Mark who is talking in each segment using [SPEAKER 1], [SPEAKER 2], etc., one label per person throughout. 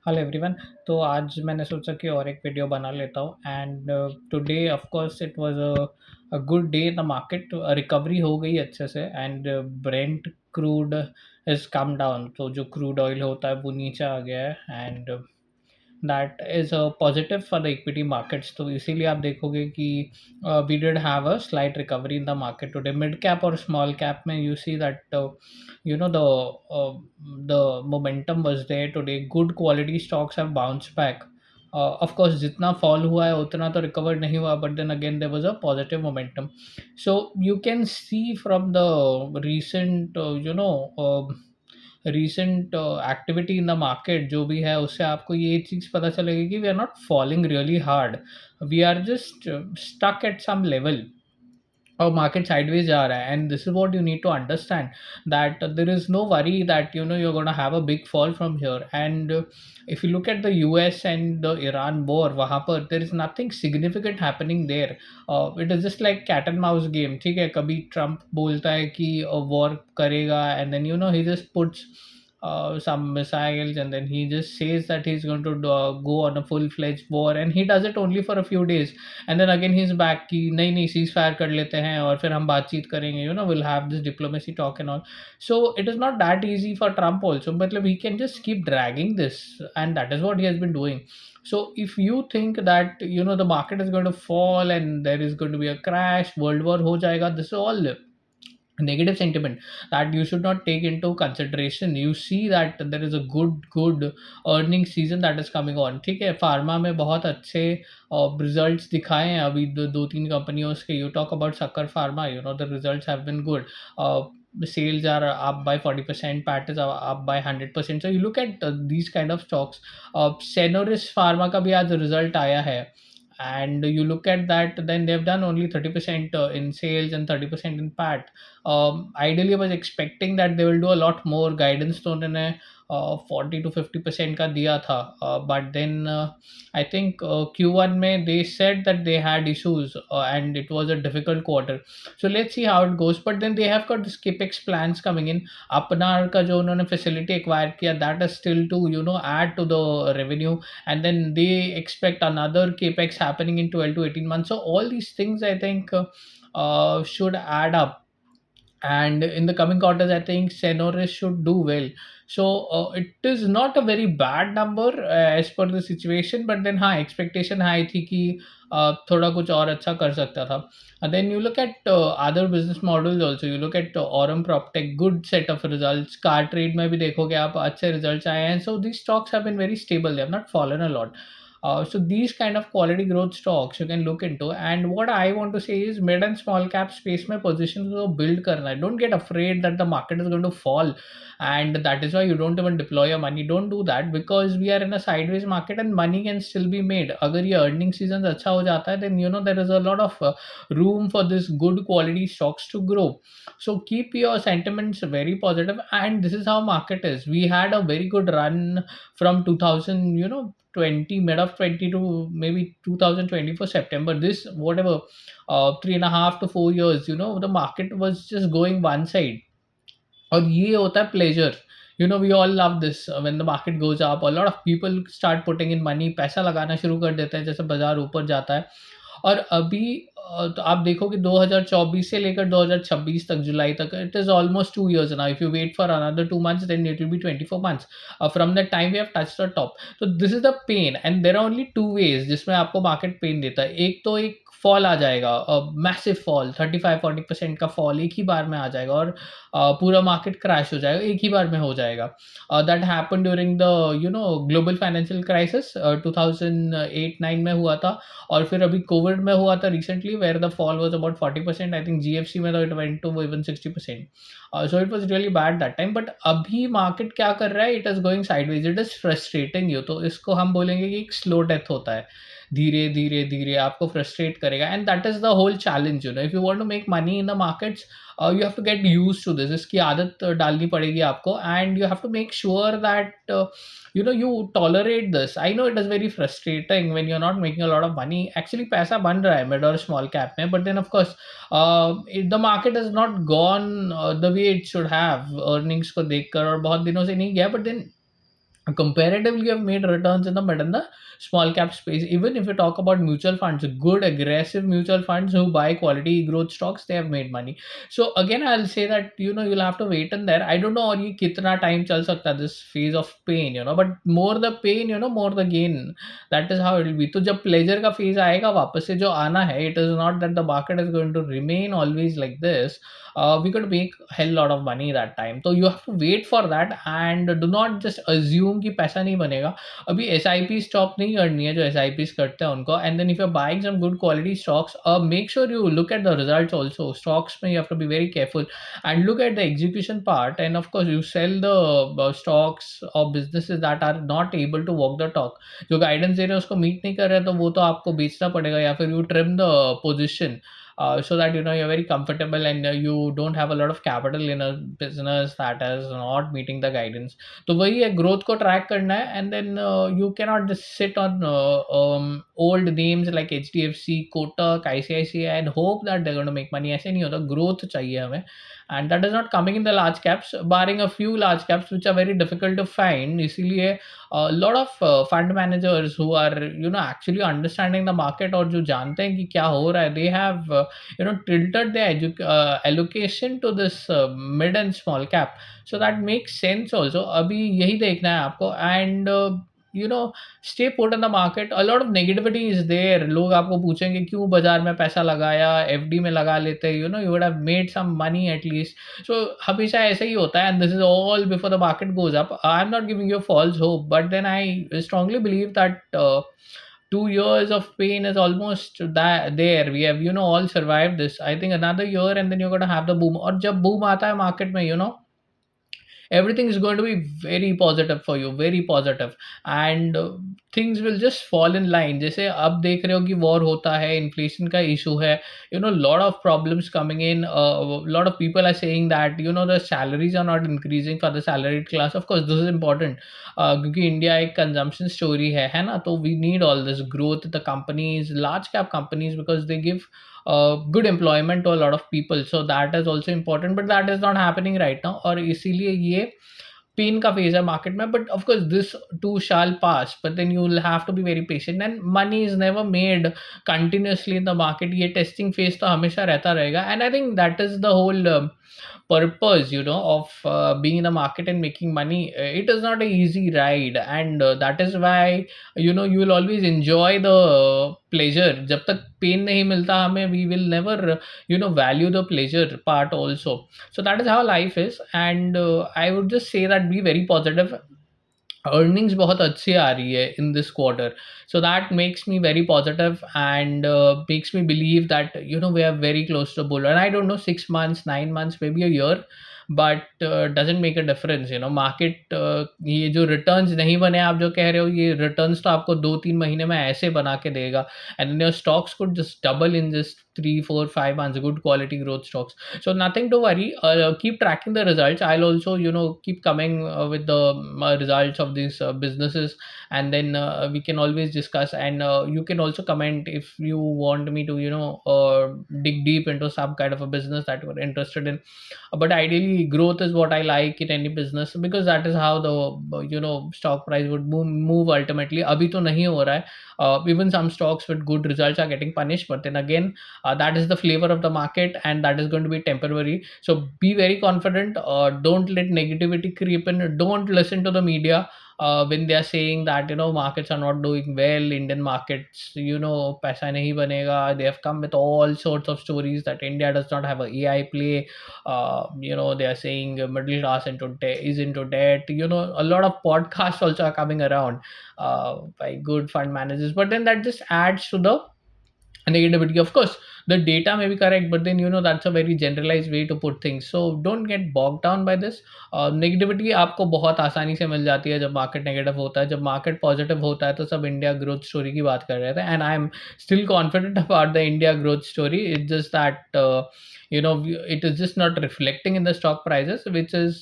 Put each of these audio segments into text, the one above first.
[SPEAKER 1] Hello everyone. तो आज मैंने सोचा कि और एक वीडियो बना लेता हूँ and today of course it was a good day in the market. Recovery हो गई अच्छे से and Brent crude is come down. तो जो क्रूड ऑयल होता है वो नीचे आ गया है and that is a positive for the equity markets. तो इसीलिए आप देखोगे कि we did have a slight recovery in the market today. Mid cap और स्मॉल कैप में you see that you know the momentum was there today. Good quality stocks have bounced back. Of course जितना fall हुआ है उतना तो recover नहीं हुआ, but then again there was a positive momentum. So you can see from the recent recent activity in the market जो भी है उससे आपको ये चीज़ पता चलेगी कि we are not falling really hard, we are just stuck at some level और मार्केट साइडवेज जा रहा है। And this is what you need to understand that there is no worry that you are gonna have a big fall from here. And if you look at the US and the Iran war, वहाँ पर there is nothing significant happening there. It is just like cat and mouse game. ठीक है, कभी Trump बोलता है कि war करेगा and then he just puts some missiles, and then he just says that he's going to go on a full-fledged war, and he does it only for a few days, and then again he's back कि नहीं नहीं cease fire कर लेते हैं और फिर हम बातचीत करेंगे, we'll have this diplomacy talk and all. So it is not that easy for Trump also, मतलब he can just keep dragging this, and that is what he has been doing. So if you think that the market is going to fall and there is going to be a crash, world war हो जाएगा, this is all negative sentiment that you should not take into consideration. You see that there is a good earning season that is coming on. ठीक है, pharma में बहुत अच्छे results दिखाए हैं अभी दो तीन कंपनियों के. You talk about Shakkar pharma, the results have been good. Sales are up by 40%, PAT is up by 100%. So you look at these kind of stocks. Cenoris Pharma का भी आज रिजल्ट आया है, and you look at that, then they've done only 30% in sales and 30% in PAT. Ideally I was expecting that they will do a lot more. Guidance तो उन्होंने 40 to 50% का दिया था, but then I think Q1 में they said that they had issues and it was a difficult quarter. So let's see how it goes, but then they have got this capex plans coming in. अपनार का जो उन्होंने facility acquire किया, that is still to add to the revenue, and then they expect another capex happening in 12 to 18 months. So all these things I think should add up, and in the coming quarters I think Senoris should do well. So it is not a very bad number as per the situation, but then हाँ expectation high थी कि थोड़ा कुछ और अच्छा कर सकता था. And then you look at other business models also. You look at Aurum PropTech, good set of results. Car trade में भी देखोगे आप अच्छे results आए हैं. So these stocks have been very stable. They have not fallen a lot. So these kind of quality growth stocks you can look into. And what I want to say is mid and small cap space में position को build करना है. Don't get afraid that the market is going to fall, and that is why you don't even deploy your money. Don't do that, because we are in a sideways market and money can still be made. अगर ये earning season अच्छा हो जाता है, then there is a lot of room for this good quality stocks to grow. So keep your sentiments very positive, and this is how market is. We had a very good run from 2000, 20, mid of 20 to maybe 2024 September. This whatever 3.5 to 4 years, the market was just going one side. और ये होता है pleasure. We all love this. When the market goes up, a lot of people start putting in money, पैसा लगाना शुरू कर देते हैं जैसे बाजार ऊपर जाता है. और अभी तो आप देखो कि 2024 से लेकर 2026 तक, जुलाई तक, it is almost 2 years now. If you wait for another 2 months, then it will be 24 months from the time we have touched the top. So this is the pain, and there are only two ways जिसमें आपको market pen देता है. एक तो एक fall आ जाएगा, massive fall, 35-40% का fall एक ही बार में आ जाएगा और पूरा मार्केट क्रैश हो जाएगा, एक ही बार में हो जाएगा. That happen during the global financial crisis 2008-9 में हुआ था, और फिर अभी कोविड में हुआ था recently, where the fall was about 40%. I think GFC में तो it went to even 60%. So it was really bad that time. But अभी मार्केट क्या कर रहा है? It is going sideways. It is frustrating you. तो इसको हम बोलेंगे कि एक स्लो डेथ होता है. धीरे धीरे धीरे आपको फ्रस्ट्रेट करेगा, and that is the whole challenge. If you want to make money in the markets, you have to get use to this. इसकी आदत डालनी पड़ेगी आपको, and you have to make sure that you tolerate this. I know it is very frustrating when you're not making a lot of money. Actually पैसा बन रहा है mid और small cap में, but then of course the market has not gone the way it should have. earnings को देखकर, और बहुत दिनों से नहीं गया, but then comparatively have made returns in the mid and the small cap space. Even if we talk about mutual funds, good aggressive mutual funds who buy quality growth stocks, they have made money. So again, I'll say that you'll have to wait in there. I don't know और ये कितना time चल सकता है this phase of pain, but more the pain, more the gain. That is how it will be. तो जब pleasure का phase आएगा वापस से जो आना है, it is not that the market is going to remain always like this. We could make hell lot of money that time. So you have to wait for that and do not just assume कि पैसा नहीं बनेगा. अभी S I P stop नहीं करनी है जो S I P करते हैं उनको. And then if you buying some good quality stocks, make sure you look at the results also. Stocks में you have to be very careful and look at the execution part, and of course you sell the stocks or businesses that are not able to walk the talk. जो guidance दे रहे हैं उसको meet नहीं कर रहे हैं तो वो तो आपको बेचना पड़ेगा, या फिर you trim the position so that you're very comfortable and you don't have a lot of capital in a business that is not meeting the guidance. तो वही है, ग्रोथ को ट्रैक करना है. And then you cannot just sit on old names like H D F C, Kotak, I C I C I and hope that they going to make money. ऐसे नहीं होता, growth चाहिए हमें. And that is not coming in the large caps, barring a few large caps which are very difficult to find. इसीलिए a lot of fund managers who are actually understanding the market और जो जानते हैं कि क्या हो रहा है, they have tilted their allocation to this mid and small cap. So that makes sense also. अभी यही देखना है आपको. And stay put in the market. A lot of negativity is there. लोग आपको पूछेंगे क्यों बाजार में पैसा लगाया, एफडी में लगा लेते, you would have made some money at least. So हमेशा ऐसा ही होता है, and this is all before the market goes up. I'm not giving you false hope, but then I strongly believe that 2 years of pain is almost that there. We have all survived this. I think another year and then you're gonna have the boom. और जब boom आता है market में, everything is going to be very positive for you, very positive. And things will just fall in line. जैसे अब देख रहे हो कि वॉर होता है, इन्फ्लेशन का इशू है, lot of problems coming in. Lot of people are saying that the salaries are not increasing for the salaried class. Of course this is important, क्योंकि इंडिया एक कंजम्पशन स्टोरी है ना. तो we need all this growth, the companies, large cap companies, because they give good employment to a lot of people. So that is also important, but that is not happening right now. और इसीलिए ये pen का phase है market में. But of course this too shall pass, but then you will have to be very patient. And money is never made continuously in the market. ये testing phase तो हमेशा रहता रहेगा. And I think that is the whole purpose of being in the market and making money. It is not a easy ride, and that is why you will always enjoy the pleasure. जब तक pain नहीं मिलता हमें, we will never value the pleasure part also. So that is how life is. And I would just say that be very positive. Earnings बहुत अच्छी आ रही है in this quarter. So that makes me very positive and makes me believe that we are very close to bull. And I don't know 6 months, 9 months, maybe a year, but doesn't make a difference. Market ये जो returns नहीं बने आप जो कह रहे हो, ये रिटर्न्स तो आपको 2-3 महीने में ऐसे बना के देगा. And your stocks could just double in just 3-4-5 months. Good quality growth stocks. So nothing to worry. Keep tracking the results. I'll also keep coming with the results of these businesses, and then we can always discuss. And you can also comment if you want me to dig deep into some kind of a business that you're interested in. But ideally growth is what I like in any business, because that is how the stock price would move ultimately. Abhi to nahi ho raha hai. Even some stocks with good results are getting punished, but then again that is the flavor of the market, and that is going to be temporary. So be very confident. Don't let negativity creep in. Don't listen to the media when they are saying that markets are not doing well, Indian markets paisa nahi banega. They have come with all sorts of stories that India does not have a AI play. They are saying middle class is into debt. A lot of podcasts also are coming around by good fund managers, but then that just adds to the negativity. Of course the data may be correct, but then that's a very generalized way to put things. So don't get bogged down by this. Negativity आपको बहुत आसानी से मिल जाती है जब market negative होता है. जब मार्केट पॉजिटिव होता है तो सब इंडिया ग्रोथ स्टोरी की बात कर रहे थे. And I am still confident about the India growth story. It's just that it is just not reflecting in the stock prices, which is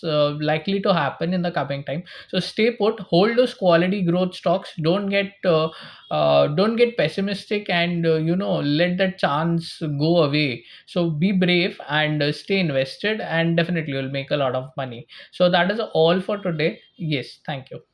[SPEAKER 1] likely to happen in the coming time. So stay put, hold those quality growth stocks. Don't get pessimistic, and let that chance go away. So be brave and stay invested, and definitely you'll make a lot of money. So that is all for today. Yes, thank you.